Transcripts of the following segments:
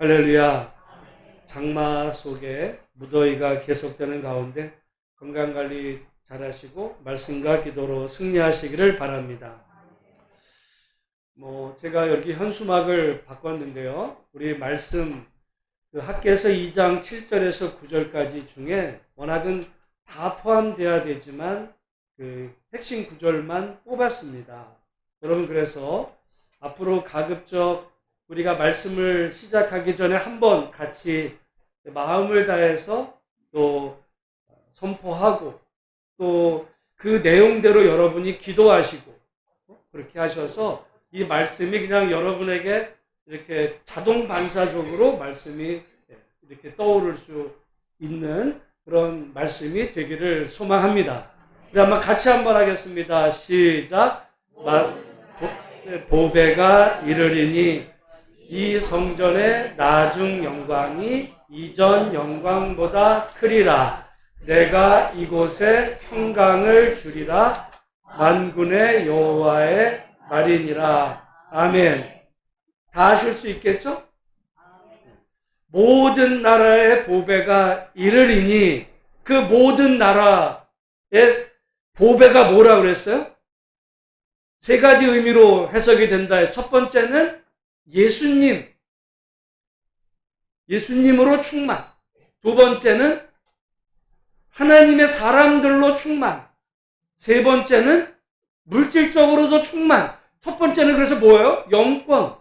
할렐루야. 장마 속에 무더위가 계속되는 가운데 건강관리 잘하시고 말씀과 기도로 승리하시기를 바랍니다. 제가 여기 현수막을 바꿨는데요. 우리 말씀 학개서 2장 7절에서 9절까지 중에 워낙은 다 포함되어야 되지만 핵심 구절만 뽑았습니다. 여러분, 그래서 앞으로 가급적 우리가 말씀을 시작하기 전에 한번 같이 마음을 다해서 또 선포하고 또 그 내용대로 여러분이 기도하시고 그렇게 하셔서 이 말씀이 그냥 여러분에게 이렇게 자동 반사적으로 말씀이 이렇게 떠오를 수 있는 그런 말씀이 되기를 소망합니다. 한번 같이 한번 하겠습니다. 시작. 보배가 이르리니 이 성전의 나중 영광이 이전 영광보다 크리라. 내가 이곳에 평강을 주리라. 만군의 여호와의 말이니라. 아멘. 다 하실 수 있겠죠? 모든 나라의 보배가 이르리니, 그 모든 나라의 보배가 뭐라 그랬어요? 세 가지 의미로 해석이 된다. 첫 번째는 예수님으로 충만. 두 번째는 하나님의 사람들로 충만. 세 번째는 물질적으로도 충만. 첫 번째는 그래서 뭐예요? 영권.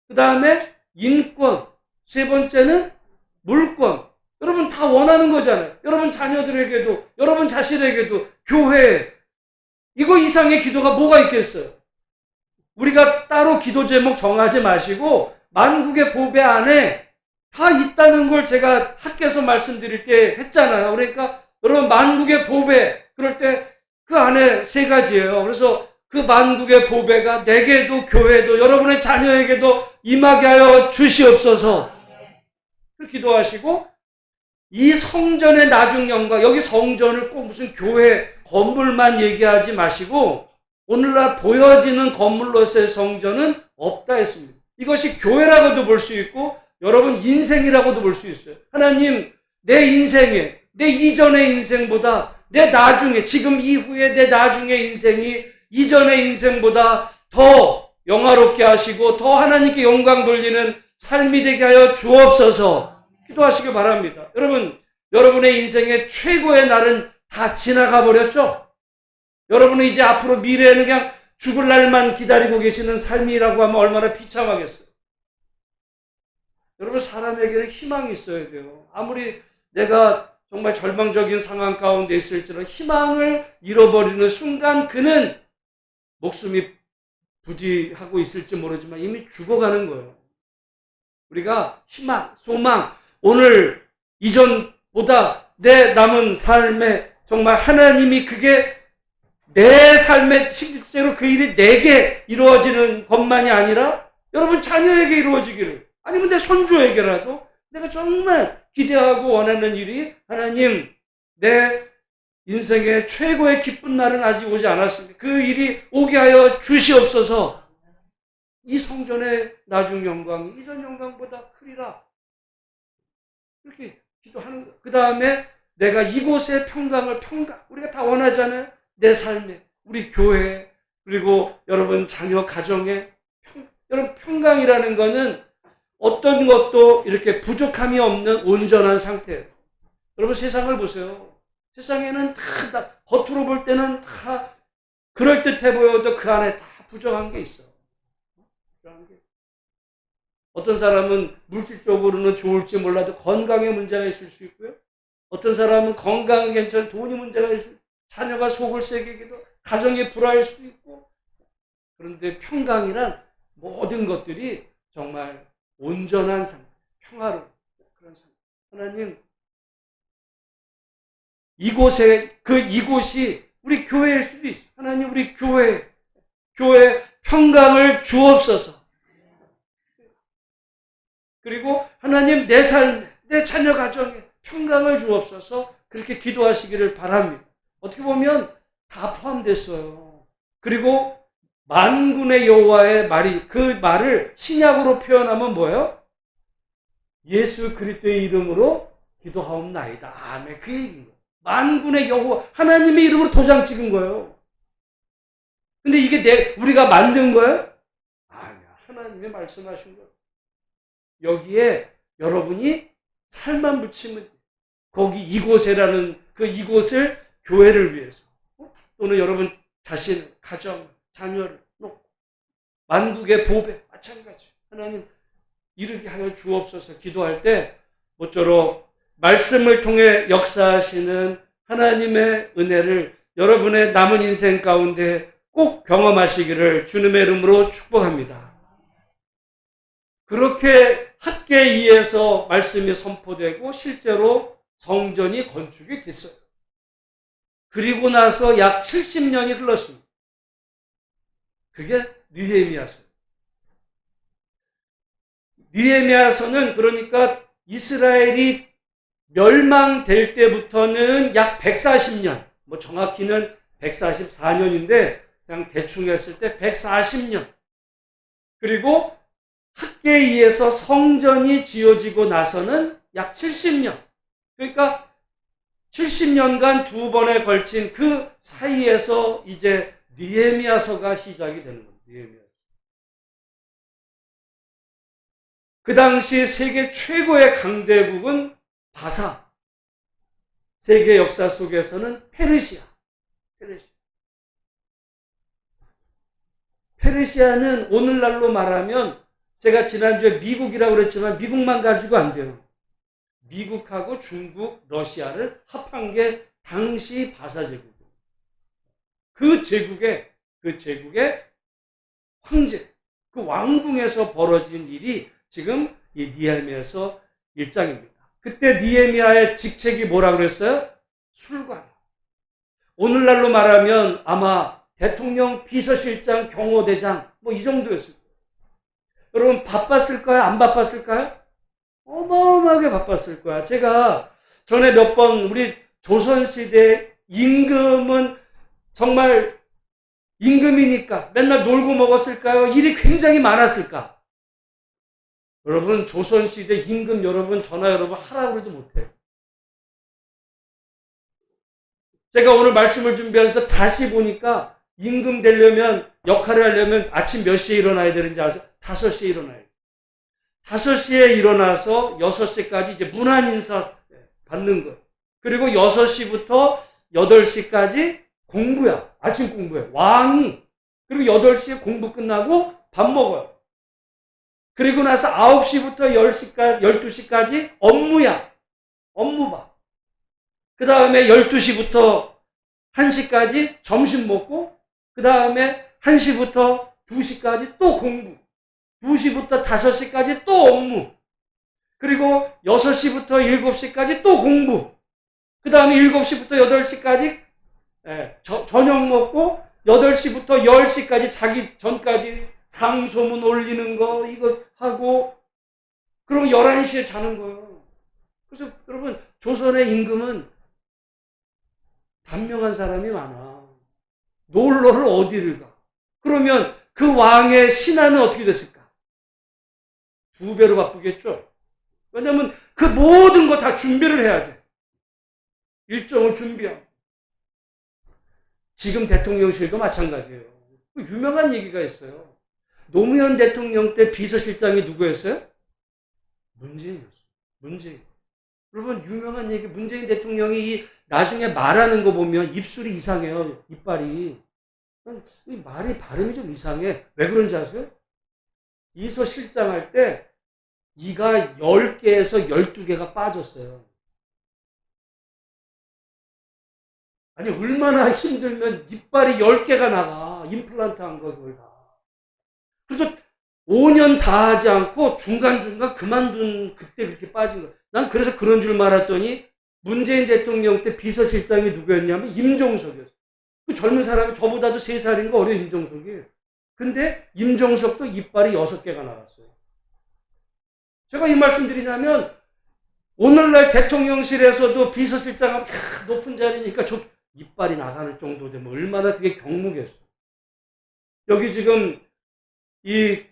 그 다음에 인권. 세 번째는 물권. 여러분 다 원하는 거잖아요. 여러분 자녀들에게도, 여러분 자신에게도, 교회, 이거 이상의 기도가 뭐가 있겠어요? 우리가 따로 기도 제목 정하지 마시고 만국의 보배 안에 다 있다는 걸 제가 학교에서 말씀드릴 때 했잖아요. 그러니까 여러분 만국의 보배, 그럴 때 그 안에 세 가지예요. 그래서 그 만국의 보배가 내게도 교회도 여러분의 자녀에게도 임하게 하여 주시옵소서. 기도하시고 이 성전의 나중 영광, 여기 성전을 꼭 무슨 교회 건물만 얘기하지 마시고 오늘날 보여지는 건물로서의 성전은 없다 했습니다. 이것이 교회라고도 볼 수 있고 여러분 인생이라고도 볼 수 있어요. 하나님, 내 인생에, 내 이전의 인생보다 내 나중에, 지금 이후에 내 나중의 인생이 이전의 인생보다 더 영화롭게 하시고 더 하나님께 영광 돌리는 삶이 되게 하여 주옵소서. 기도하시기 바랍니다. 여러분, 여러분의 인생의 최고의 날은 다 지나가 버렸죠? 여러분은 이제 앞으로 미래에는 그냥 죽을 날만 기다리고 계시는 삶이라고 하면 얼마나 비참하겠어요. 여러분, 사람에게는 희망이 있어야 돼요. 아무리 내가 정말 절망적인 상황 가운데 있을지라도 희망을 잃어버리는 순간 그는 목숨이 부지하고 있을지 모르지만 이미 죽어가는 거예요. 우리가 희망, 소망, 오늘 이전보다 내 남은 삶에 정말 하나님이 그게 내 삶에 실제로 그 일이 내게 이루어지는 것만이 아니라 여러분 자녀에게 이루어지기를, 아니면 내 손주에게라도 내가 정말 기대하고 원하는 일이, 하나님 내 인생의 최고의 기쁜 날은 아직 오지 않았습니다. 그 일이 오게 하여 주시옵소서. 이 성전의 나중 영광이 이전 영광보다 크리라. 이렇게 기도하는 거예요. 그 다음에 내가 이곳의 평강, 우리가 다 원하잖아요. 내 삶에, 우리 교회에, 그리고 여러분 자녀 가정에 여러분 평강이라는 거는 어떤 것도 이렇게 부족함이 없는 온전한 상태예요. 여러분 세상을 보세요. 세상에는 다 겉으로 볼 때는 다 그럴듯해 보여도 그 안에 다 부족한 게 있어. 어떤 사람은 물질적으로는 좋을지 몰라도 건강에 문제가 있을 수 있고요. 어떤 사람은 건강은 괜찮은 돈이 문제가 있을 수 있고, 자녀가 속을 새기기도, 가정이 불화할 수도 있고. 그런데 평강이란 모든 것들이 정말 온전한 상태, 평화로운 그런 상태. 하나님, 이곳이 우리 교회일 수도 있어요. 하나님, 우리 교회 평강을 주옵소서. 그리고 하나님, 내 삶, 내 자녀 가정에 평강을 주옵소서. 그렇게 기도하시기를 바랍니다. 어떻게 보면 다 포함됐어요. 그리고 만군의 여호와의 말이, 그 말을 신약으로 표현하면 뭐예요? 예수 그리스도의 이름으로 기도하옵나이다. 아멘. 그 얘기인 거예요. 만군의 여호와 하나님의 이름으로 도장 찍은 거예요. 근데 이게 우리가 만든 거예요? 아니야. 하나님의 말씀하신 거예요. 여기에 여러분이 살만 붙이면 거기 이곳에라는 그 이곳을 교회를 위해서 또는 여러분 자신, 가정, 자녀를 놓고 만국의 보배 마찬가지 하나님 이르게 하여 주옵소서 기도할 때 모쪼록 말씀을 통해 역사하시는 하나님의 은혜를 여러분의 남은 인생 가운데 꼭 경험하시기를 주님의 이름으로 축복합니다. 그렇게 학계이에서 말씀이 선포되고 실제로 성전이 건축이 됐어요. 그리고 나서 약 70년이 흘렀습니다. 그게 느헤미야서. 느헤미야서는 그러니까 이스라엘이 멸망될 때부터는 약 140년, 뭐 정확히는 144년인데 그냥 대충 했을 때 140년. 그리고 학계이에서 성전이 지어지고 나서는 약 70년. 그러니까 70년간 두 번에 걸친 그 사이에서 이제 느헤미야서가 시작이 되는 겁니다. 느헤미야서. 그 당시 세계 최고의 강대국은 바사. 세계 역사 속에서는 페르시아. 페르시아는 오늘날로 말하면 제가 지난주에 미국이라고 그랬지만 미국만 가지고 안 돼요. 미국하고 중국, 러시아를 합한 게 당시 바사 제국이에요. 그 제국의 황제, 그 왕궁에서 벌어진 일이 지금 이 느헤미야서 1장입니다. 그때 느헤미야의 직책이 뭐라고 그랬어요? 술관. 오늘날로 말하면 아마 대통령 비서실장, 경호대장 뭐 이 정도였을 거예요. 여러분 바빴을까요? 안 바빴을까요? 어마어마하게 바빴을 거야. 제가 전에 몇 번 우리 조선시대 임금은 정말 임금이니까 맨날 놀고 먹었을까요? 일이 굉장히 많았을까? 여러분 조선시대 임금 여러분 저나 여러분 하라고 해도 못해요. 제가 오늘 말씀을 준비하면서 다시 보니까 임금 되려면 역할을 하려면 아침 몇 시에 일어나야 되는지 아세요? 5시에 일어나야 돼요. 5시에 일어나서 6시까지 이제 문안 인사 받는 거예요. 그리고 6시부터 8시까지 공부야. 아침 공부야. 왕이. 그리고 8시에 공부 끝나고 밥 먹어요. 그리고 나서 9시부터 12시까지 업무야. 업무밥. 그 다음에 12시부터 1시까지 점심 먹고 그 다음에 1시부터 2시까지 또 공부. 2시부터 5시까지 또 업무. 그리고 6시부터 7시까지 또 공부. 그 다음에 7시부터 8시까지 저녁 먹고 8시부터 10시까지 자기 전까지 상소문 올리는 거 이거 하고 그럼 11시에 자는 거예요. 그래서 여러분 조선의 임금은 단명한 사람이 많아. 놀러를 어디를 가? 그러면 그 왕의 신하는 어떻게 됐을까? 2배로 바쁘겠죠? 왜냐면 그 모든 거 다 준비를 해야 돼. 일정을 준비하고. 지금 대통령실도 마찬가지예요. 유명한 얘기가 있어요. 노무현 대통령 때 비서실장이 누구였어요? 문재인이었어요. 문재인. 여러분 유명한 얘기 문재인 대통령이 나중에 말하는 거 보면 입술이 이상해요. 이빨이. 이 말이 발음이 좀 이상해. 왜 그런지 아세요? 이서 실장할 때 이가 10개에서 12개가 빠졌어요. 아니 얼마나 힘들면 이빨이 10개가 나가. 임플란트 한 거 그걸 다. 그래서 5년 다 하지 않고 중간중간 그만둔 그때 그렇게 빠진 거야. 난 그래서 그런 줄 알았더니 문재인 대통령 때 비서실장이 누구였냐면 임종석이었어요. 그 젊은 사람이 저보다도 3살인가 어려 임종석이. 근데 임종석도 이빨이 6개가 나갔어요. 제가 이 말씀 드리냐면 오늘날 대통령실에서도 비서실장하고 높은 자리니까 저 이빨이 나가는 정도 되면 얼마나 그게 경무겠어요. 여기 지금 이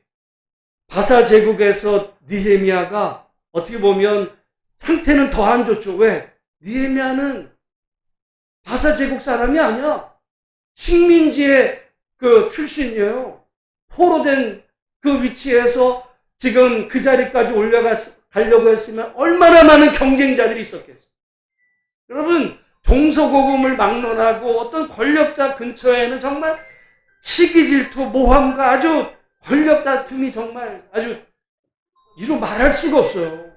바사 제국에서 느헤미야가 어떻게 보면 상태는 더 안 좋죠. 왜? 느헤미야는 바사 제국 사람이 아니야. 식민지의 그 출신이에요. 포로된 그 위치에서 지금 그 자리까지 올라가려고 했으면 얼마나 많은 경쟁자들이 있었겠어요. 여러분, 동서고금을 막론하고 어떤 권력자 근처에는 정말 시기 질투, 모함과 아주 권력 다툼이 정말 아주 이루 말할 수가 없어요.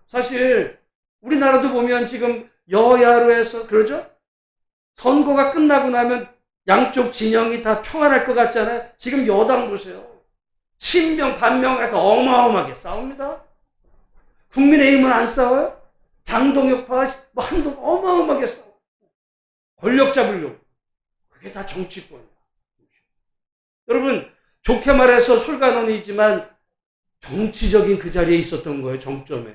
사실 우리나라도 보면 지금 여야로 해서 그러죠? 선거가 끝나고 나면 양쪽 진영이 다 평안할 것 같잖아요. 지금 여당 보세요. 친명 반명해서 어마어마하게 싸웁니다. 국민의힘은 안 싸워요? 장동혁파 뭐 한동 어마어마하게 싸워. 권력 잡으려고. 그게 다 정치권이야. 여러분, 좋게 말해서 술관원이지만 정치적인 그 자리에 있었던 거예요. 정점에.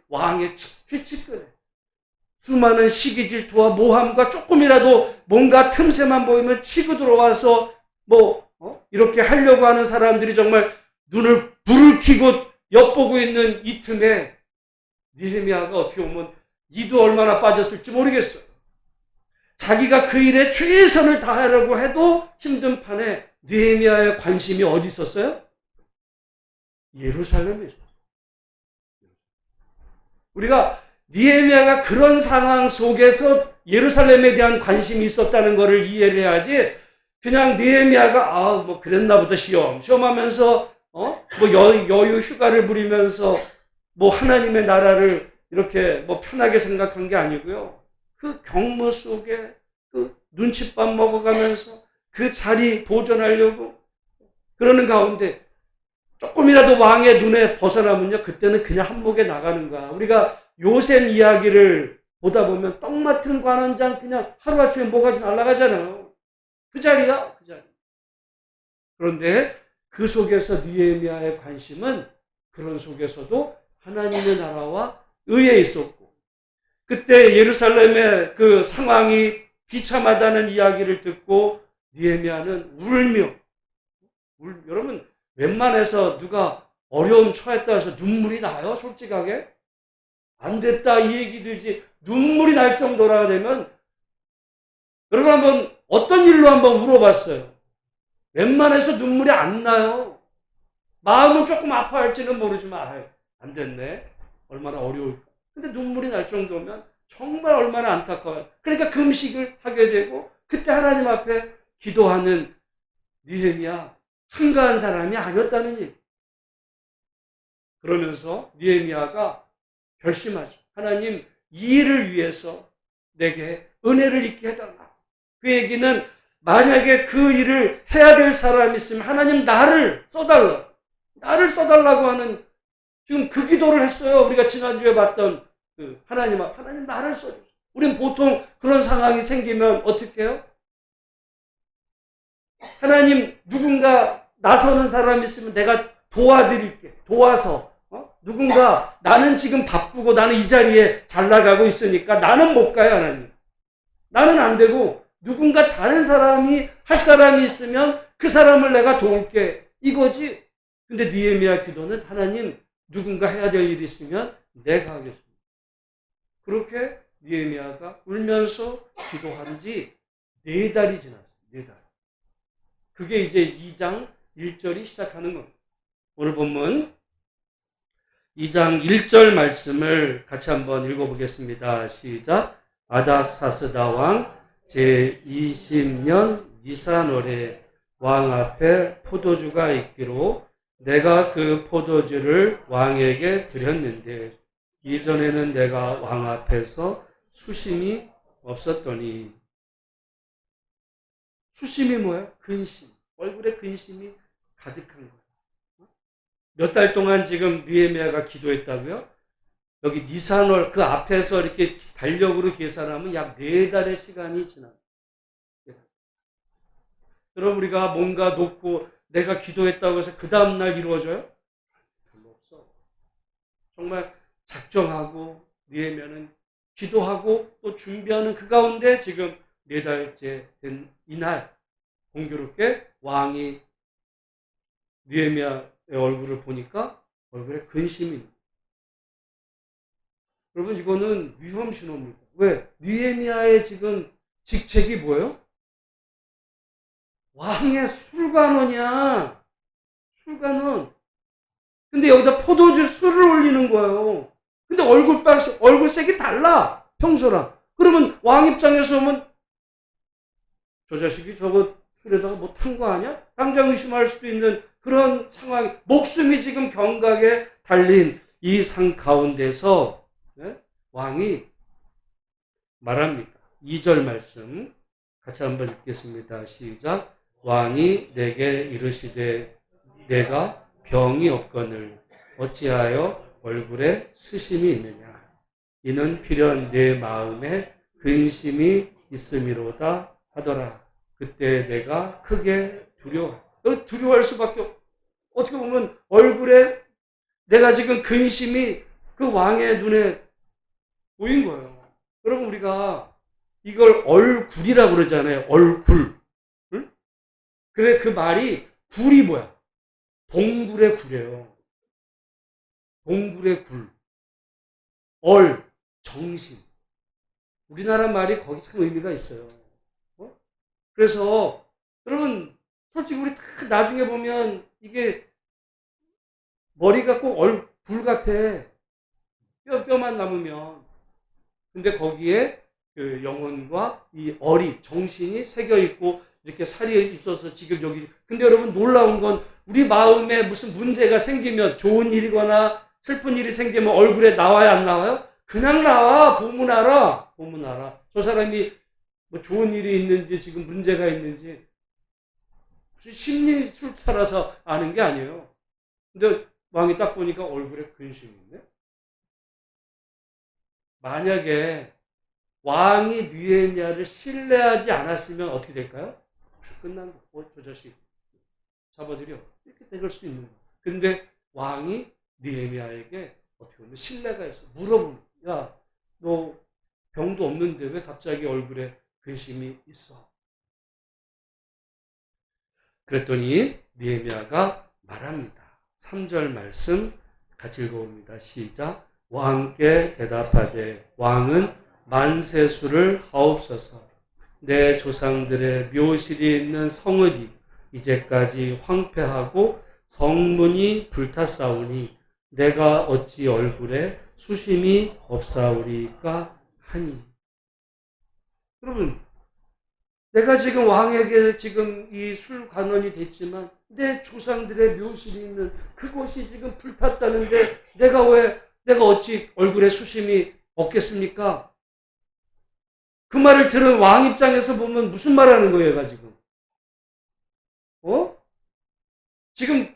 왕의 최측근에. 수많은 시기 질투와 모함과 조금이라도 뭔가 틈새만 보이면 치고 들어와서 이렇게 하려고 하는 사람들이 정말 눈을 불을 켜고 엿보고 있는 이 틈에 느헤미야가 어떻게 보면 이도 얼마나 빠졌을지 모르겠어요. 자기가 그 일에 최선을 다하려고 해도 힘든 판에 느헤미야의 관심이 어디 있었어요? 예루살렘에 있었어요. 우리가 느헤미야가 그런 상황 속에서 예루살렘에 대한 관심이 있었다는 것을 이해를 해야지, 그냥 느헤미야가 뭐 그랬나 보다 시험하면서 여유 휴가를 부리면서 뭐 하나님의 나라를 이렇게 뭐 편하게 생각한 게 아니고요. 그 경무 속에 그 눈칫밥 먹어가면서 그 자리 보존하려고 그러는 가운데 조금이라도 왕의 눈에 벗어나면요, 그때는 그냥 한몫에 나가는 거야. 우리가 요셉 이야기를 보다 보면 떡 맡은 관원장 그냥 하루아침에 뭐가지 날아가잖아요. 그 자리야, 그 자리. 그런데 그 속에서 느헤미야의 관심은 그런 속에서도 하나님의 나라와 의에 있었고, 그때 예루살렘의 그 상황이 비참하다는 이야기를 듣고 느헤미야는 울며, 여러분 웬만해서 누가 어려움 처했다 해서 눈물이 나요? 솔직하게? 안 됐다 이 얘기 들지 눈물이 날 정도라 되면, 여러분 한번 어떤 일로 한번 울어봤어요? 웬만해서 눈물이 안 나요. 마음은 조금 아파할지는 모르지만 안 됐네. 얼마나 어려울까. 근데 눈물이 날 정도면 정말 얼마나 안타까워요. 그러니까 금식을 하게 되고, 그때 하나님 앞에 기도하는 느헤미야, 한가한 사람이 아니었다는 얘기. 그러면서 느헤미야가 결심하죠. 하나님, 이 일을 위해서 내게 은혜를 있게 해달라. 그 얘기는 만약에 그 일을 해야 될 사람이 있으면 하나님 나를 써달라. 나를 써달라고 하는, 지금 그 기도를 했어요. 우리가 지난주에 봤던 하나님 나를 써주세요. 우리는 보통 그런 상황이 생기면 어떻게 해요? 하나님, 누군가 나서는 사람이 있으면 내가 도와드릴게. 도와서. 누군가, 나는 지금 바쁘고 나는 이 자리에 잘 나가고 있으니까 나는 못 가요, 하나님. 나는 안 되고 누군가 다른 사람이 할 사람이 있으면 그 사람을 내가 도울게. 이거지. 근데 느헤미야 기도는 하나님, 누군가 해야 될 일이 있으면 내가 하겠습니다. 그렇게 느헤미야가 울면서 기도한 지 4달이 지났어요. 4달. 그게 이제 2장 1절이 시작하는 겁니다. 오늘 본문 2장 1절 말씀을 같이 한번 읽어보겠습니다. 시작. 아닥사스다 왕 제20년 니산월에 왕 앞에 포도주가 있기로 내가 그 포도주를 왕에게 드렸는데 이전에는 내가 왕 앞에서 수심이 없었더니. 수심이 뭐예요? 근심. 얼굴에 근심이 가득한 거예요. 몇 달 동안 지금 느헤미야가 기도했다고요? 여기 니산월 그 앞에서 이렇게 달력으로 계산하면 약 4달의 시간이 지납니다. 여러분, 우리가 뭔가 놓고 내가 기도했다고 해서 그 다음날 이루어져요? 별로 없어. 정말 작정하고 느헤미야는 기도하고 또 준비하는 그 가운데 지금 4달째 된 이날 공교롭게 왕이 느헤미야 얼굴을 보니까 얼굴에 근심이. 여러분 이거는 위험 신호입니다. 왜? 느헤미야의 지금 직책이 뭐예요? 왕의 술관원이야. 술관원. 근데 여기다 포도주 술을 올리는 거예요. 근데 얼굴색이 달라. 평소랑. 그러면 왕 입장에서 보면 저 자식이 저거 술에다가 뭐 탄 거 아니야? 당장 의심할 수도 있는 그런 상황이, 목숨이 지금 경각에 달린 이 상 가운데서 왕이 말합니다. 2절 말씀 같이 한번 읽겠습니다. 시작. 왕이 내게 이르시되 내가 병이 없거늘 어찌하여 얼굴에 스심이 있느냐. 이는 필연 내 마음에 근심이 있음이로다 하더라. 그때 내가 크게 두려워할 수밖에 어떻게 보면 얼굴에 내가 지금 근심이 그 왕의 눈에 보인 거예요. 여러분 우리가 이걸 얼굴이라고 그러잖아요. 얼굴. 응? 그래 그 말이 굴이 뭐야? 동굴의 굴이에요. 동굴의 굴. 정신. 우리나라 말이 거기 참 의미가 있어요. 그래서 여러분 솔직히 우리 다 나중에 보면 이게 머리가 꼭 굴 같아. 뼈만 남으면. 근데 거기에 그 영혼과 이 정신이 새겨 있고 이렇게 살이 있어서 지금 여기. 근데 여러분 놀라운 건 우리 마음에 무슨 문제가 생기면 좋은 일이거나 슬픈 일이 생기면 얼굴에 나와요, 안 나와요? 그냥 나와. 보면 알아. 저 사람이 뭐 좋은 일이 있는지 지금 문제가 있는지 심리 출처라서 아는 게 아니에요. 근데 왕이 딱 보니까 얼굴에 근심이 있네. 만약에 왕이 느헤미야를 신뢰하지 않았으면 어떻게 될까요? 끝난 거. 저 자식 잡아들여. 이렇게 될 수도 있는 거예요. 근데 왕이 느헤미야에게 어떻게 보면 신뢰가 있어. 물어보는. 야, 너 병도 없는데 왜 갑자기 얼굴에 근심이 있어? 그랬더니 느헤미야가 말합니다. 3절 말씀 같이 읽어봅니다. 시작. 왕께 대답하되 왕은 만세수를 하옵소서. 내 조상들의 묘실이 있는 성읍이 이제까지 황폐하고 성문이 불탔사오니 내가 어찌 얼굴에 수심이 없사오리까 하니. 여러분 내가 지금 왕에게 지금 이 술관원이 됐지만 내 조상들의 묘실이 있는 그곳이 지금 불탔다는데 내가 어찌 얼굴에 수심이 없겠습니까? 그 말을 들은 왕 입장에서 보면 무슨 말 하는 거예요, 얘가 지금? 지금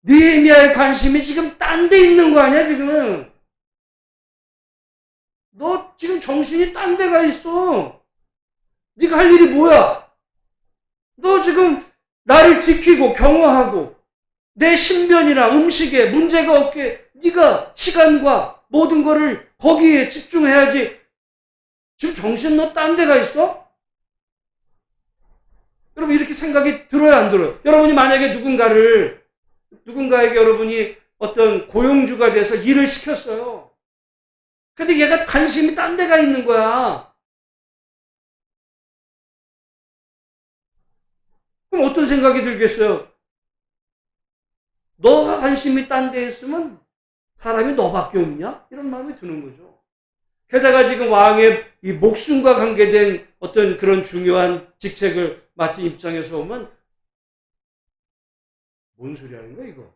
느헤미야의 관심이 지금 딴 데 있는 거 아니야, 지금? 너 지금 정신이 딴 데가 있어. 네가 할 일이 뭐야? 너 지금 나를 지키고 경호하고 내 신변이나 음식에 문제가 없게 네가 시간과 모든 거를 거기에 집중해야지. 지금 정신 너 딴 데가 있어? 여러분 이렇게 생각이 들어요, 안 들어요? 여러분이 만약에 누군가에게 여러분이 어떤 고용주가 돼서 일을 시켰어요. 근데 얘가 관심이 딴 데가 있는 거야. 그럼 어떤 생각이 들겠어요? 너가 관심이 딴 데 있으면 사람이 너밖에 없냐? 이런 마음이 드는 거죠. 게다가 지금 왕의 이 목숨과 관계된 어떤 그런 중요한 직책을 맡은 입장에서 보면 뭔 소리 하는 거야, 이거?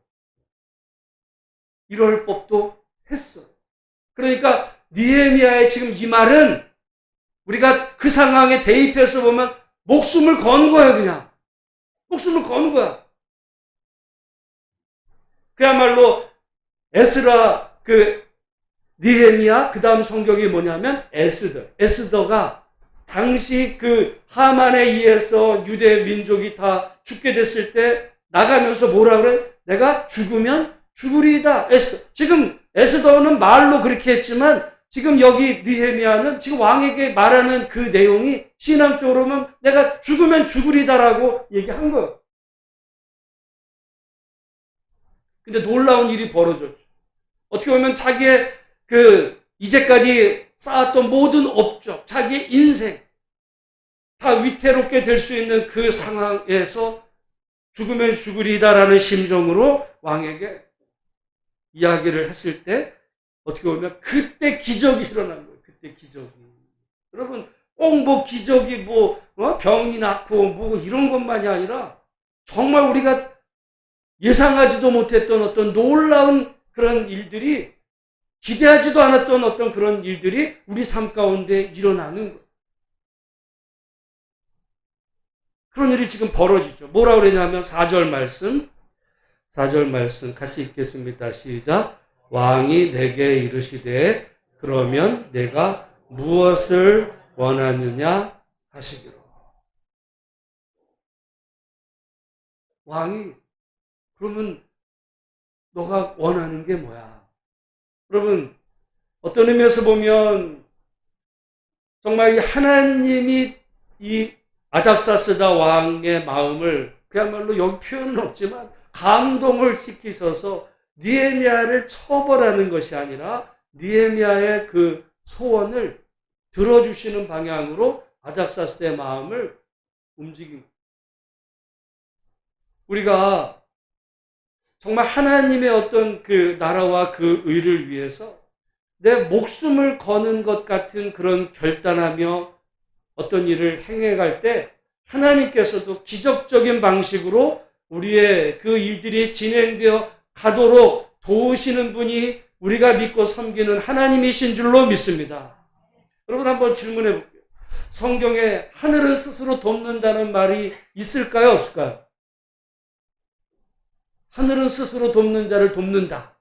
이럴 법도 했어. 그러니까 느헤미야의 지금 이 말은 우리가 그 상황에 대입해서 보면 목숨을 건 거예요, 그냥. 목숨을 건 거야. 그야말로 에스라, 느헤미야, 그 다음 성경이 뭐냐면 에스더가 당시 그 하만에 의해서 유대 민족이 다 죽게 됐을 때 나가면서 뭐라 그래? 내가 죽으면 죽으리이다. 지금 에스더는 말로 그렇게 했지만 지금 여기 느헤미야는 지금 왕에게 말하는 그 내용이 신앙적으로는 내가 죽으면 죽으리다라고 얘기한 거예요. 근데 놀라운 일이 벌어졌죠. 어떻게 보면 자기의 이제까지 쌓았던 모든 업적, 자기의 인생, 다 위태롭게 될 수 있는 그 상황에서 죽으면 죽으리다라는 심정으로 왕에게 이야기를 했을 때 어떻게 보면 그때 기적이 일어난 거예요. 그때 기적이. 여러분 꼭 기적이 병이 낫고 이런 것만이 아니라 정말 우리가 예상하지도 못했던 어떤 놀라운 그런 일들이, 기대하지도 않았던 어떤 그런 일들이 우리 삶 가운데 일어나는 거예요. 그런 일이 지금 벌어지죠. 뭐라고 그러냐면 4절 말씀 같이 읽겠습니다. 시작. 왕이 내게 이르시되 그러면 내가 무엇을 원하느냐 하시기로. 왕이 그러면 너가 원하는 게 뭐야? 여러분 어떤 의미에서 보면 정말 이 하나님이 이 아닥사스다 왕의 마음을 그야말로 여기 표현은 없지만 감동을 시키셔서 느헤미야를 처벌하는 것이 아니라 느헤미야의 그 소원을 들어주시는 방향으로 아닥사스다의 마음을 움직입니다. 우리가 정말 하나님의 어떤 그 나라와 그 의를 위해서 내 목숨을 거는 것 같은 그런 결단하며 어떤 일을 행해갈 때 하나님께서도 기적적인 방식으로 우리의 그 일들이 진행되어 가도록 도우시는 분이 우리가 믿고 섬기는 하나님이신 줄로 믿습니다. 여러분 한번 질문해 볼게요. 성경에 하늘은 스스로 돕는다는 말이 있을까요? 없을까요? 하늘은 스스로 돕는 자를 돕는다.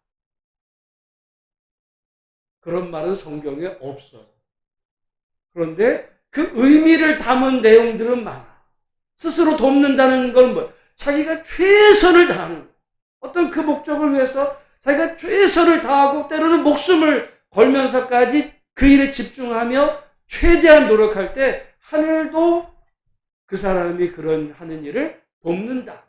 그런 말은 성경에 없어요. 그런데 그 의미를 담은 내용들은 많아. 스스로 돕는다는 건 뭐예요? 자기가 최선을 다하는, 어떤 그 목적을 위해서 자기가 최선을 다하고 때로는 목숨을 걸면서까지 그 일에 집중하며 최대한 노력할 때 하늘도 그 사람이 그런 하는 일을 돕는다.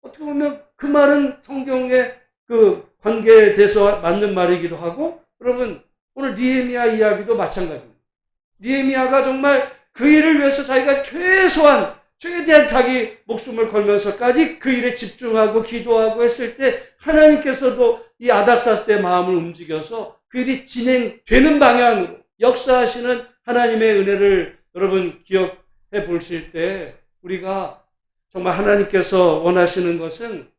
어떻게 보면 그 말은 성경의 그 관계에 대해서 맞는 말이기도 하고, 여러분 오늘 느헤미야 이야기도 마찬가지입니다. 느헤미야가 정말 그 일을 위해서 자기가 최대한 자기 목숨을 걸면서까지 그 일에 집중하고 기도하고 했을 때 하나님께서도 이 아닥사스다의 마음을 움직여서 그 일이 진행되는 방향으로 역사하시는 하나님의 은혜를 여러분 기억해 보실 때 우리가 정말 하나님께서 원하시는 것은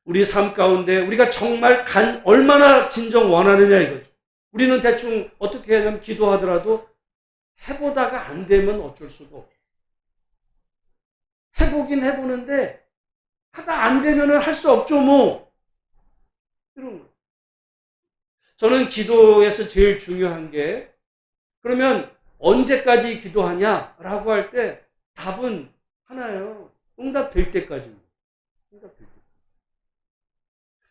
우리 삶 가운데 우리가 정말 얼마나 진정 원하느냐 이거죠. 우리는 대충 어떻게 해야 되면 기도하더라도 해보다가 안 되면 어쩔 수가 없어요. 해보긴 해보는데 하다 안 되면 할 수 없죠 뭐. 이런 거. 저는 기도에서 제일 중요한 게, 그러면 언제까지 기도하냐라고 할 때 답은 하나예요. 응답될 때까지입니다. 응답될 때.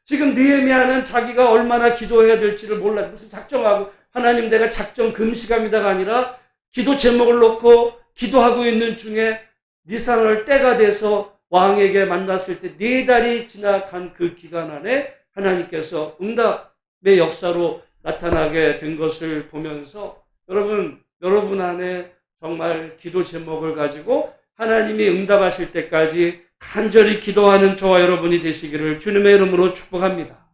지금 느헤미야는 자기가 얼마나 기도해야 될지를 몰라. 무슨 작정하고 하나님 내가 작정 금식합니다가 아니라 기도 제목을 놓고 기도하고 있는 중에 니산월 때가 돼서 왕에게 만났을 때 4달이 지나간 그 기간 안에 하나님께서 응답의 역사로 나타나게 된 것을 보면서 여러분 안에 정말 기도 제목을 가지고 하나님이 응답하실 때까지 간절히 기도하는 저와 여러분이 되시기를 주님의 이름으로 축복합니다.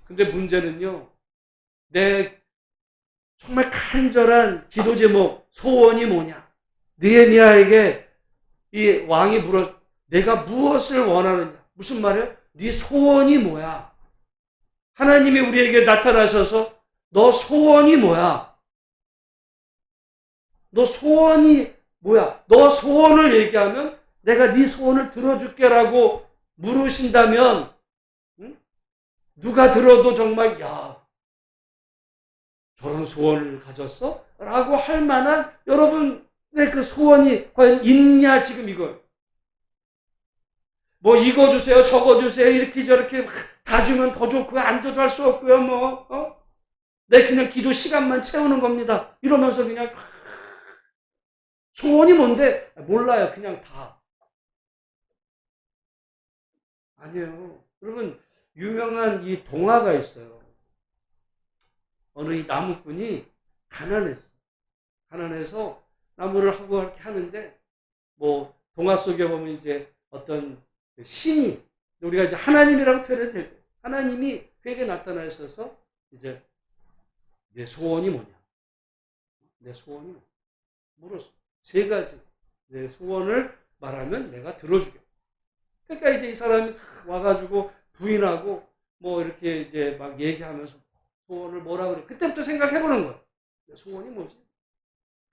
근데 문제는요, 내 정말 간절한 기도 제목, 소원이 뭐냐? 느헤미야에게 이 왕이 물어, 내가 무엇을 원하느냐? 무슨 말이에요? 네 소원이 뭐야? 하나님이 우리에게 나타나셔서 너 소원이 뭐야? 너 소원이 뭐야? 너 소원을 얘기하면 내가 네 소원을 들어줄게라고 물으신다면 누가 들어도 정말 야, 저런 소원을 가졌어? 라고 할 만한 여러분의 그 소원이 과연 있냐 지금 이걸. 뭐 이거 주세요 저거 주세요 이렇게 저렇게 다 주면 더 좋고요 안 줘도 할 수 없고요 내 그냥 기도 시간만 채우는 겁니다 이러면서 그냥 소원이 뭔데? 몰라요. 그냥 다. 아니에요. 여러분, 유명한 이 동화가 있어요. 어느 이 나무꾼이 가난했어. 가난해서 나무를 하고 이렇게 하는데, 뭐, 동화 속에 보면 이제 어떤 신이, 우리가 이제 하나님이라고 표현해도 되고, 하나님이 그에게 나타나 있어서 이제 내 소원이 뭐냐? 내 소원이 뭐냐? 물었어. 세 가지. 내 소원을 말하면 내가 들어주겠다. 그러니까 이제 이 사람이 와가지고 부인하고 뭐 이렇게 이제 막 얘기하면서 소원을 뭐라 그래. 그때부터 생각해보는 거야. 내 소원이 뭐지?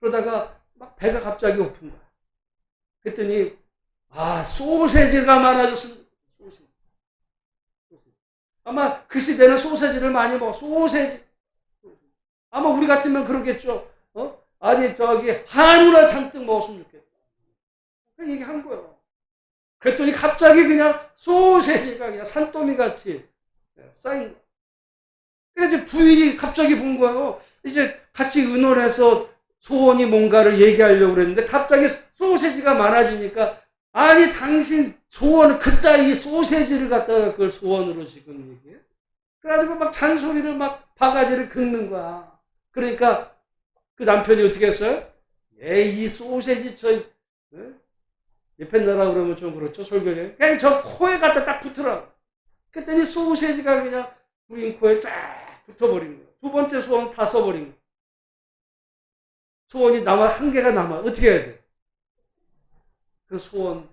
그러다가 막 배가 갑자기 고픈 거야. 그랬더니, 아, 소세지가 많아졌습니다. 소세지. 아마 그 시대는 소세지를 많이 먹어. 소세지. 아마 우리 같으면 그러겠죠. 아니, 저기, 한우나 잔뜩 먹었으면 좋겠다. 그 얘기한 거예요. 그랬더니 갑자기 그냥 소세지가 그냥 산더미 같이 쌓인 거예요. 그래서 부인이 갑자기 본 거예요. 이제 같이 의논해서 소원이 뭔가를 얘기하려고 그랬는데 갑자기 소세지가 많아지니까, 아니, 당신 소원을 그따위 소세지를 갖다가 그걸 소원으로 지금 얘기해? 그래가지고 막 잔소리를 막 바가지를 긁는 거야. 그러니까 그 남편이 어떻게 했어요? 에이, 이 소세지 옆에 나라 그러면 좀 그렇죠, 설교제. 그냥 저 코에 갖다 딱 붙으라고. 그랬더니 소세지가 그냥 부인 코에 쫙 붙어버린 거야. 두 번째 소원 다 써버린 거야. 소원이 한 개가 남아. 어떻게 해야 돼? 그 소원,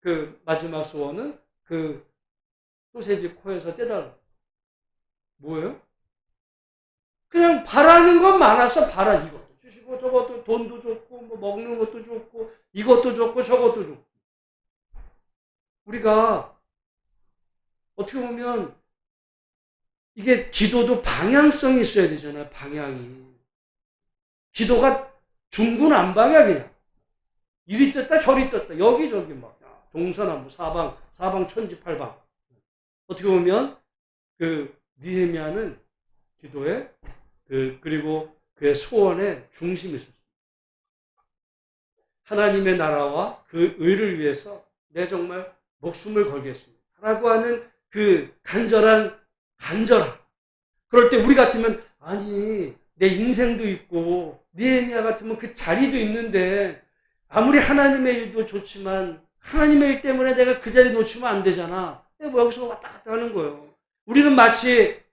그 마지막 소원은 그 소세지 코에서 떼달라. 뭐예요? 그냥 바라는 건 많아서 이것도 주시고 저것도, 돈도 좋고 뭐 먹는 것도 좋고 이것도 좋고 저것도 좋고. 우리가 어떻게 보면 이게 기도도 방향성이 있어야 되잖아요. 방향이. 기도가 중구난방이야. 이리 떴다 저리 떴다 여기저기 막 동서남북 사방 천지팔방. 어떻게 보면 그 느헤미야는 기도에 그리고 그의 소원의 중심이 있었습니다. 하나님의 나라와 그 의를 위해서 내 정말 목숨을 걸겠습니다. 라고 하는 그 간절함. 그럴 때 우리 같으면, 아니, 내 인생도 있고 느헤미야 같으면 그 자리도 있는데 아무리 하나님의 일도 좋지만 하나님의 일 때문에 내가 그 자리 놓치면 안 되잖아. 뭐 여기서 왔다 갔다 하는 거예요. 우리는 마치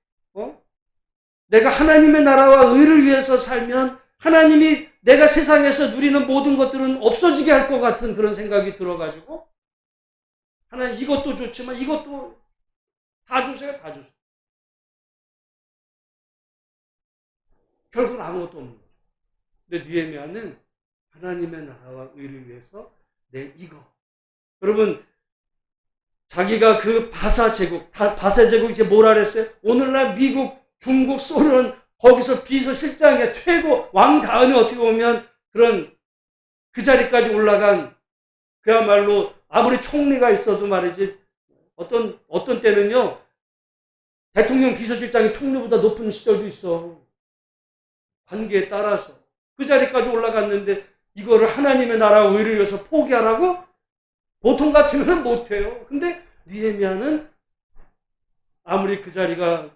내가 하나님의 나라와 의를 위해서 살면 하나님이 내가 세상에서 누리는 모든 것들은 없어지게 할 것 같은 그런 생각이 들어가지고, 하나님 이것도 좋지만 이것도 다 주세요. 결국은 아무것도 없는 거죠. 근데 느헤미야는 하나님의 나라와 의를 위해서 여러분, 자기가 그 바사 제국 이제 뭐라 그랬어요? 오늘날 미국, 중국, 소련, 거기서 비서실장이야. 최고 왕 다음에 어떻게 보면 그런 그 자리까지 올라간, 그야말로 아무리 총리가 있어도 말이지, 어떤 때는요, 대통령 비서실장이 총리보다 높은 시절도 있어. 관계에 따라서. 그 자리까지 올라갔는데 이거를 하나님의 나라와 의를 위해서 포기하라고? 보통 같으면 못해요. 근데 느헤미야는 아무리 그 자리가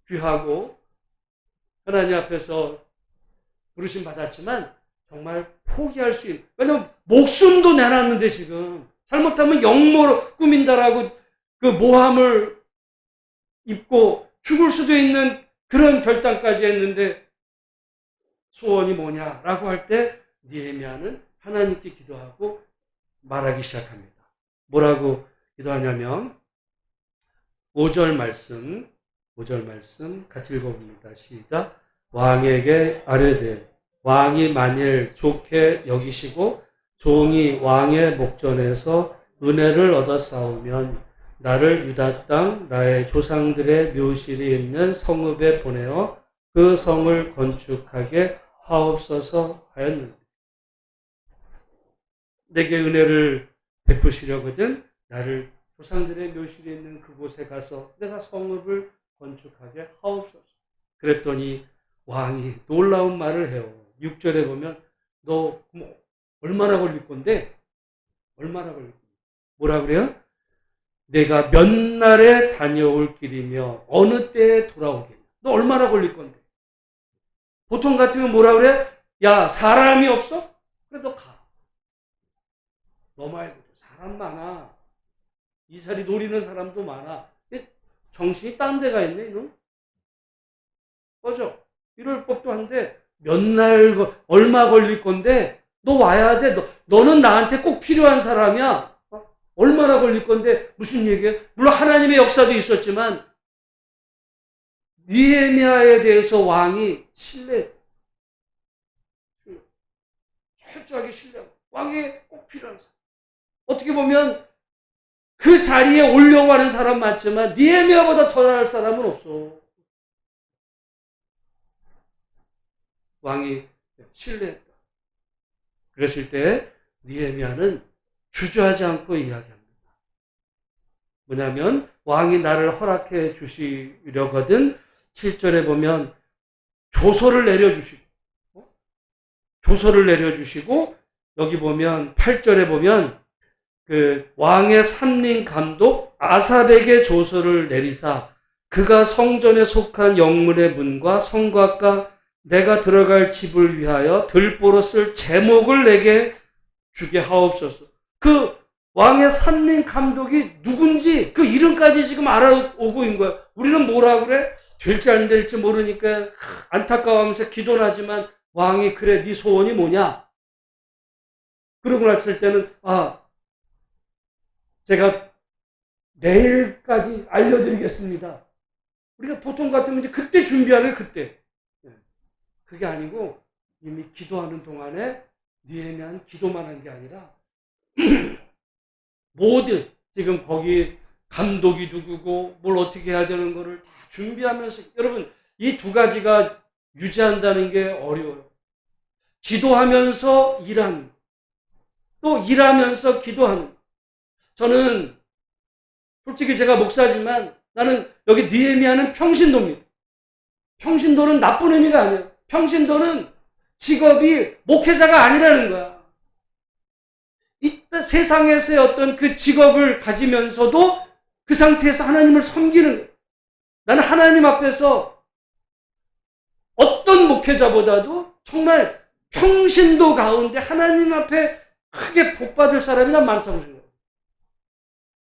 귀하고 하나님 앞에서 부르심 받았지만 정말 포기할 수 있는, 왜냐면 목숨도 내놨는데 지금 잘못하면 영모로 꾸민다라고 그 모함을 입고 죽을 수도 있는 그런 결단까지 했는데, 소원이 뭐냐라고 할 때 느헤미야는 하나님께 기도하고 말하기 시작합니다. 뭐라고 기도하냐면 5절 말씀 같이 읽어봅니다. 시작. 왕에게 아뢰되 왕이 만일 좋게 여기시고 종이 왕의 목전에서 은혜를 얻었사오면 나를 유다 땅 나의 조상들의 묘실이 있는 성읍에 보내어 그 성을 건축하게 하옵소서 하였는데, 내게 은혜를 베푸시려거든 나를 조상들의 묘실에 있는 그곳에 가서 내가 성읍을 건축하게 하옵소서. 그랬더니 왕이 놀라운 말을 해요. 6절에 보면 너 얼마나 걸릴 건데? 얼마나 걸릴 건데? 뭐라 그래요? 내가 몇 날에 다녀올 길이며 어느 때에 돌아오겠냐. 너 얼마나 걸릴 건데? 보통 같으면 뭐라 그래? 야, 사람이 없어? 그래, 너 가. 너 말고 사람 많아. 이 자리 노리는 사람도 많아. 정신이 딴 데가 있네, 이놈? 꺼져. 이럴 법도 한데, 몇 날, 얼마 걸릴 건데, 너 와야 돼. 너는 나한테 꼭 필요한 사람이야. 얼마나 걸릴 건데, 무슨 얘기야? 물론 하나님의 역사도 있었지만, 느헤미야에 대해서 왕이 철저하게 신뢰하고, 왕이 꼭 필요한 사람. 어떻게 보면, 그 자리에 올려고 하는 사람 많지만, 느헤미야보다 더 나을 사람은 없어. 왕이 신뢰했다. 그랬을 때 느헤미야는 주저하지 않고 이야기합니다. 뭐냐면 왕이 나를 허락해 주시려거든 7절에 보면 조서를 내려주시고 여기 보면 8절에 보면 그 왕의 삼림 감독 아삽에게 조서를 내리사 그가 성전에 속한 영문의 문과 성곽과 내가 들어갈 집을 위하여 들보로 쓸 제목을 내게 주게 하옵소서. 그 왕의 삼림 감독이 누군지 그 이름까지 지금 알아오고 있는 거야. 우리는 뭐라 그래? 될지 안 될지 모르니까 안타까워하면서 기도는 하지만 왕이 그래 네 소원이 뭐냐? 그러고 났을 때는 제가 내일까지 알려드리겠습니다. 우리가 보통 같으면 이제 그때 준비하는 그때. 그게 아니고 이미 기도하는 동안에 느헤미야는 기도만 한 게 아니라 모든 지금 거기 감독이 누구고 뭘 어떻게 해야 되는 거를 다 준비하면서 여러분 이 두 가지가 유지한다는 게 어려워요. 기도하면서 일하는 또 일하면서 기도하는 저는 솔직히 제가 목사지만 나는 여기 느헤미야는 평신도입니다. 평신도는 나쁜 의미가 아니에요. 평신도는 직업이 목회자가 아니라는 거야. 이 세상에서의 어떤 그 직업을 가지면서도 그 상태에서 하나님을 섬기는 거야. 나는 하나님 앞에서 어떤 목회자보다도 정말 평신도 가운데 하나님 앞에 크게 복받을 사람이 난 많다고 생각해요.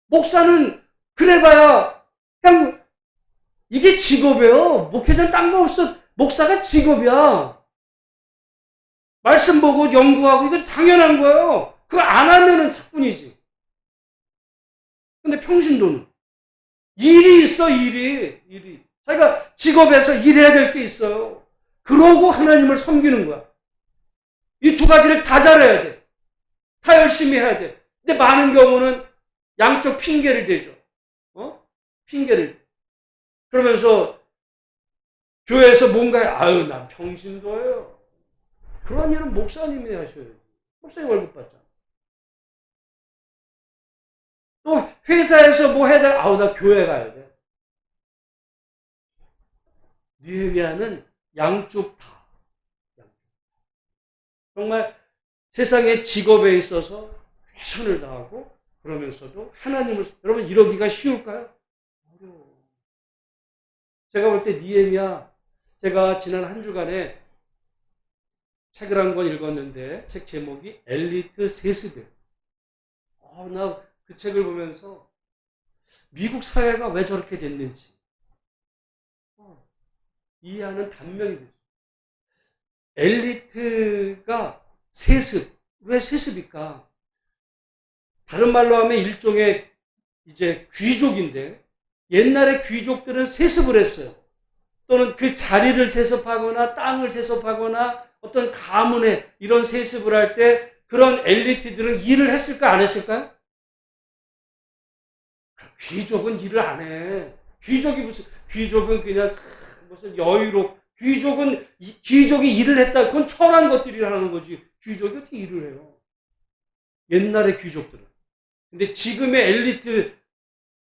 목사는 그래봐야 그냥 이게 직업이에요. 목회자는 딴 거 없어. 목사가 직업이야. 말씀 보고 연구하고 이건 당연한 거예요. 그거 안 하면은 사뿐이지. 근데 평신도는 일이 있어, 일이. 자기가 직업에서 일해야 될 게 있어요. 그러고 하나님을 섬기는 거야. 이 두 가지를 다 잘해야 돼. 다 열심히 해야 돼. 근데 많은 경우는 양쪽 핑계를 대죠. 핑계를. 그러면서 교회에서 뭔가 난 평신도예요. 그런 일은 목사님이 하셔야지. 목사님 월급 받잖아. 또 회사에서 뭐 해야 돼? 나 교회 가야 돼. 느헤미야는 양쪽 다. 정말 세상의 직업에 있어서 최선을 다하고 그러면서도 하나님을 여러분 이러기가 쉬울까요? 어려워. 제가 볼 때 느헤미야 제가 지난 한 주간에 책을 한 권 읽었는데 책 제목이 엘리트 세습이에요. 나 그 책을 보면서 미국 사회가 왜 저렇게 됐는지 이해하는 단면이 됐어요. 엘리트가 세습. 왜 세습일까? 다른 말로 하면 일종의 이제 귀족인데 옛날에 귀족들은 세습을 했어요. 또는 그 자리를 세습하거나 땅을 세습하거나 어떤 가문에 이런 세습을 할 때 그런 엘리트들은 일을 했을까 안 했을까요? 귀족은 일을 안 해. 귀족은 그냥 무슨 귀족이 일을 했다. 그건 천한 것들이라는 거지. 귀족이 어떻게 일을 해요? 옛날의 귀족들은. 근데 지금의 엘리트,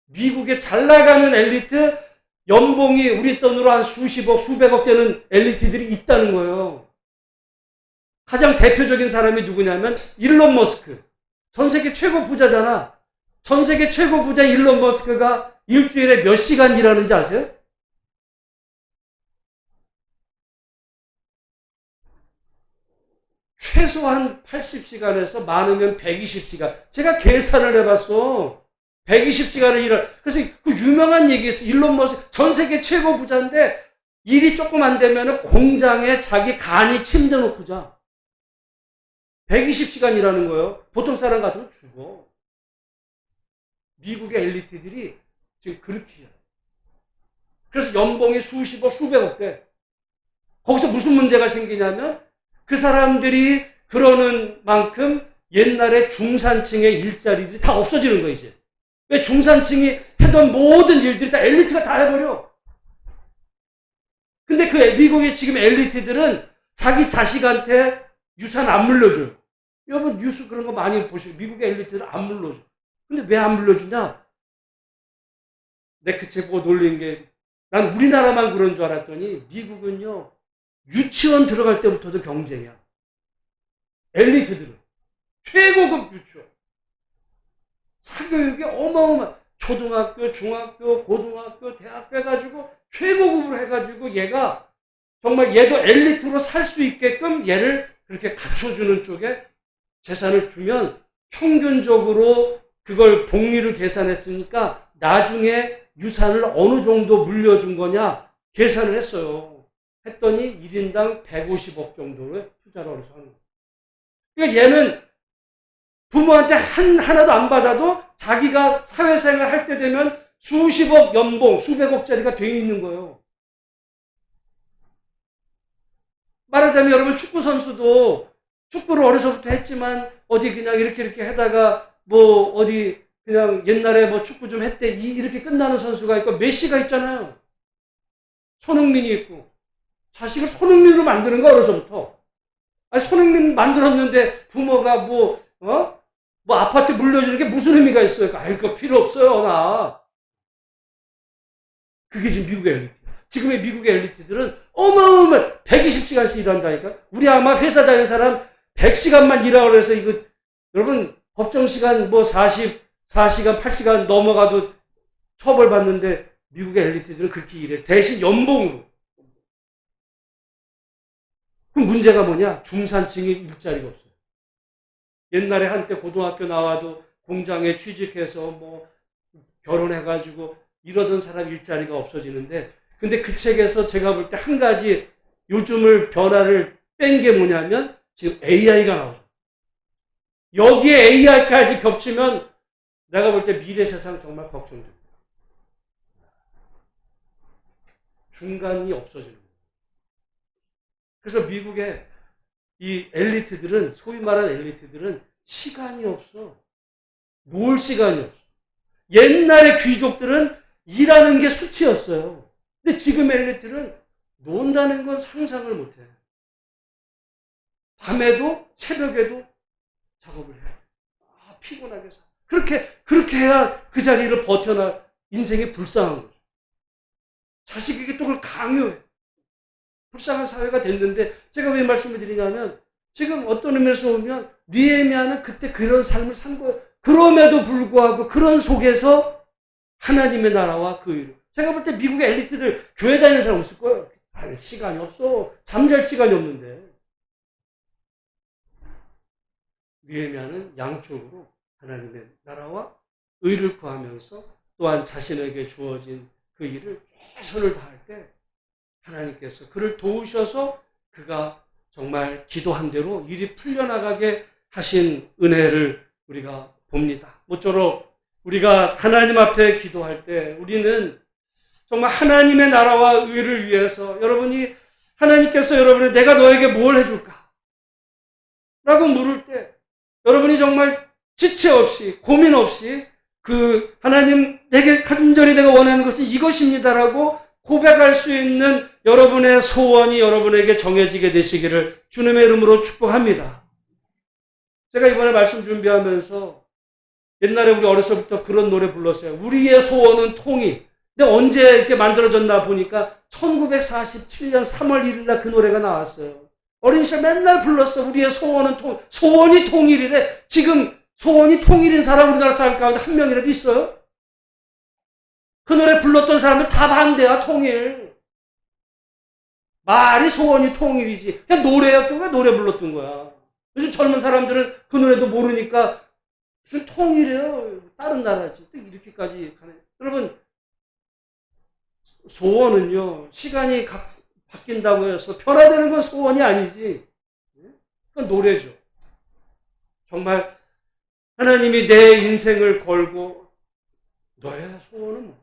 미국의 잘 나가는 엘리트, 연봉이 우리 돈으로 한 수십억, 수백억 되는 엘리트들이 있다는 거예요. 가장 대표적인 사람이 누구냐면 일론 머스크. 전 세계 최고 부자잖아. 전 세계 최고 부자 일론 머스크가 일주일에 몇 시간 일하는지 아세요? 최소한 80시간에서 많으면 120시간. 제가 계산을 해봤어. 120시간을 그래서 그 유명한 얘기였어. 일론 머스크 전 세계 최고 부자인데 일이 조금 안 되면 공장에 자기 간이 침대 놓고 자. 120시간 일하는 거예요. 보통 사람 같으면 죽어. 미국의 엘리트들이 지금 그렇게 해요. 그래서 연봉이 수십억, 수백억 돼. 거기서 무슨 문제가 생기냐면 그 사람들이 그러는 만큼 옛날에 중산층의 일자리들이 다 없어지는 거예요, 이제. 왜 중산층이 하던 모든 일들이 다 엘리트가 다 해버려. 근데 그 미국의 지금 엘리트들은 자기 자식한테 유산 안 물려줘요. 여러분 뉴스 그런 거 많이 보시고 미국의 엘리트들 안 물려줘. 근데 왜 안 물려주냐? 내 그 책 보고 놀린 게 난 우리나라만 그런 줄 알았더니 미국은요 유치원 들어갈 때부터도 경쟁이야. 엘리트들은 최고급 유치원 사교육이 어마어마 초등학교, 중학교, 고등학교, 대학교 해가지고 최고급으로 해가지고 얘가 정말 얘도 엘리트로 살 수 있게끔 얘를 그렇게 갖춰주는 쪽에 재산을 주면 평균적으로 그걸 복리로 계산했으니까 나중에 유산을 어느 정도 물려준 거냐 계산을 했어요. 했더니 1인당 150억 정도의 투자를 해서 하는 거예요. 그러니까 얘는 부모한테 하나도 안 받아도 자기가 사회생활 할 때 되면 수십억 연봉, 수백억짜리가 돼 있는 거예요. 말하자면 여러분 축구 선수도 축구를 어려서부터 했지만 어디 그냥 이렇게 하다가 뭐 어디 그냥 옛날에 뭐 축구 좀 했대 이렇게 끝나는 선수가 있고 메시가 있잖아요. 손흥민이 있고 자식을 손흥민으로 만드는 거 어려서부터. 아니 손흥민 만들었는데 부모가 뭐 아파트 물려주는 게 무슨 의미가 있어요? 아이 그거 필요 없어요 나. 그게 지금 미국의 엘리트. 지금의 미국의 엘리트들은 어마어마 120시간씩 일한다니까. 우리 아마 회사 다니는 사람 100시간만 일하고 그래서 이거 여러분 법정 시간 뭐 44시간 8시간 넘어가도 처벌받는데 미국의 엘리트들은 그렇게 일해. 대신 연봉으로. 그럼 문제가 뭐냐? 중산층이 일자리가 없어요. 옛날에 한때 고등학교 나와도 공장에 취직해서 뭐 결혼해가지고 이러던 사람 일자리가 없어지는데 근데 그 책에서 제가 볼 때 한 가지 요즘을 변화를 뺀 게 뭐냐면 지금 AI가 나오죠. 여기에 AI까지 겹치면 내가 볼 때 미래 세상 정말 걱정됩니다. 중간이 없어지는 거예요. 그래서 미국의 이 엘리트들은 소위 말하는 엘리트들은 시간이 없어. 놀 시간이 없어. 옛날의 귀족들은 일하는 게 수치였어요. 근데 지금 엘리트는 논다는 건 상상을 못해. 밤에도 새벽에도 작업을 해. 피곤하게 사. 그렇게 해야 그 자리를 버텨나 인생이 불쌍한 거죠. 자식에게 또 그걸 강요해. 불쌍한 사회가 됐는데 제가 왜 말씀을 드리냐면 지금 어떤 의미에서 보면 느헤미야는 그때 그런 삶을 산 거예요. 그럼에도 불구하고 그런 속에서 하나님의 나라와 그 의를. 제가 볼 때 미국의 엘리트들 교회 다니는 사람 없을 거예요. 아니, 시간이 없어. 잠잘 시간이 없는데. 느헤미야는 양쪽으로 하나님의 나라와 의를 구하면서 또한 자신에게 주어진 그 일을 최선을 다할 때 하나님께서 그를 도우셔서 그가 정말 기도한 대로 일이 풀려나가게 하신 은혜를 우리가 봅니다. 모쪼록 우리가 하나님 앞에 기도할 때 우리는 정말 하나님의 나라와 의를 위해서 여러분이 하나님께서 여러분이 내가 너에게 뭘 해줄까? 라고 물을 때 여러분이 정말 지체 없이 고민 없이 그 하나님 내게 간절히 내가 원하는 것은 이것입니다라고 고백할 수 있는 여러분의 소원이 여러분에게 정해지게 되시기를 주님의 이름으로 축복합니다. 제가 이번에 말씀 준비하면서 옛날에 우리 어려서부터 그런 노래 불렀어요. 우리의 소원은 통일. 근데 언제 이렇게 만들어졌나 보니까 1947년 3월 1일 날 그 노래가 나왔어요. 어린 시절 맨날 불렀어. 우리의 소원은 소원이 통일이래. 지금 소원이 통일인 사람 우리나라 사람 가운데 한 명이라도 있어요? 그 노래 불렀던 사람들 다 반대야, 통일. 말이 소원이 통일이지. 그냥 노래였던 거야, 노래 불렀던 거야. 요즘 젊은 사람들은 그 노래도 모르니까 무슨 통일이에요. 다른 나라지. 또 이렇게까지 가네. 여러분, 소원은요, 시간이 바뀐다고 해서 변화되는 건 소원이 아니지. 그건 노래죠. 정말 하나님이 내 인생을 걸고 너의 소원은 뭐?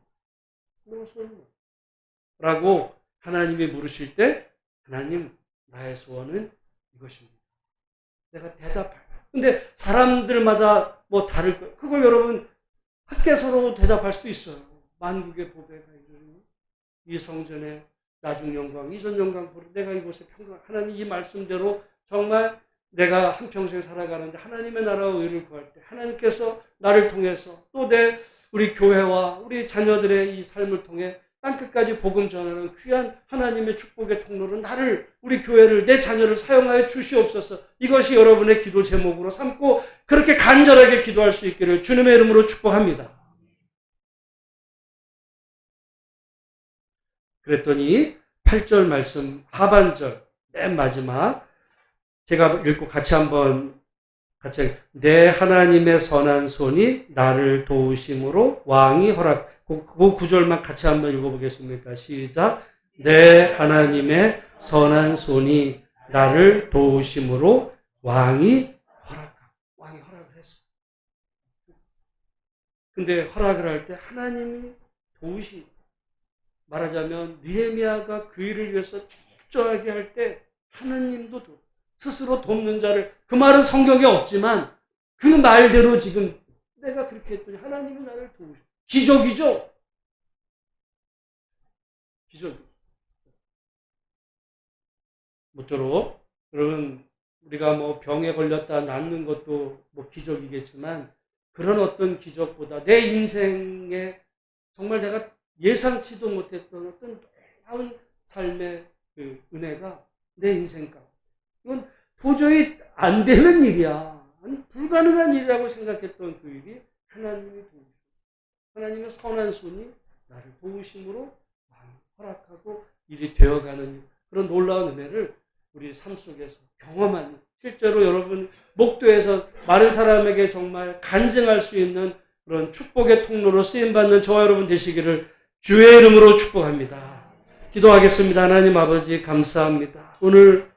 너의 소원은 뭐? 라고 하나님이 물으실 때 하나님 나의 소원은 이것입니다. 내가 대답할. 근데 사람들마다 뭐 다를 거예요. 그걸 여러분 학계서로 대답할 수도 있어요. 만국의 보배가 이르니 이 성전에 나중 영광, 이전 영광 보리 내가 이곳에 평강. 하나님 이 말씀대로 정말 내가 한평생 살아가는데 하나님의 나라와 의를 구할 때 하나님께서 나를 통해서 또 우리 교회와 우리 자녀들의 이 삶을 통해 땅끝까지 복음 전하는 귀한 하나님의 축복의 통로로 우리 교회를, 내 자녀를 사용하여 주시옵소서. 이것이 여러분의 기도 제목으로 삼고 그렇게 간절하게 기도할 수 있기를 주님의 이름으로 축복합니다. 그랬더니 8절 말씀 하반절 맨 마지막 제가 읽고 같이 내 하나님의 선한 손이 나를 도우심으로 왕이 허락. 그 구절만 같이 한번 읽어보겠습니다. 시작. 내 하나님의 선한 손이 나를 도우심으로 왕이 허락을 했어. 근데 허락을 할 때 하나님이 도우시. 말하자면 느헤미야가 그 일을 위해서 철저하게 할 때 하나님도 스스로 돕는 자를, 그 말은 성경에 없지만 그 말대로 지금 내가 그렇게 했더니 하나님이 나를 도우시. 기적이죠? 기적. 모쪼록 여러분 우리가 뭐 병에 걸렸다 낫는 것도 뭐 기적이겠지만 그런 어떤 기적보다 내 인생에 정말 내가 예상치도 못했던 어떤 놀라운 삶의 그 은혜가 내 인생 가운데 이건 도저히 안 되는 일이야. 불가능한 일이라고 생각했던 그 일이 하나님이 도우시고 하나님의 선한 손이 나를 도우심으로 허락하고 일이 되어가는 그런 놀라운 은혜를 우리 삶 속에서 경험하는, 실제로 여러분 목도에서 많은 사람에게 정말 간증할 수 있는 그런 축복의 통로로 쓰임받는 저와 여러분 되시기를 주의 이름으로 축복합니다. 기도하겠습니다. 하나님 아버지 감사합니다. 오늘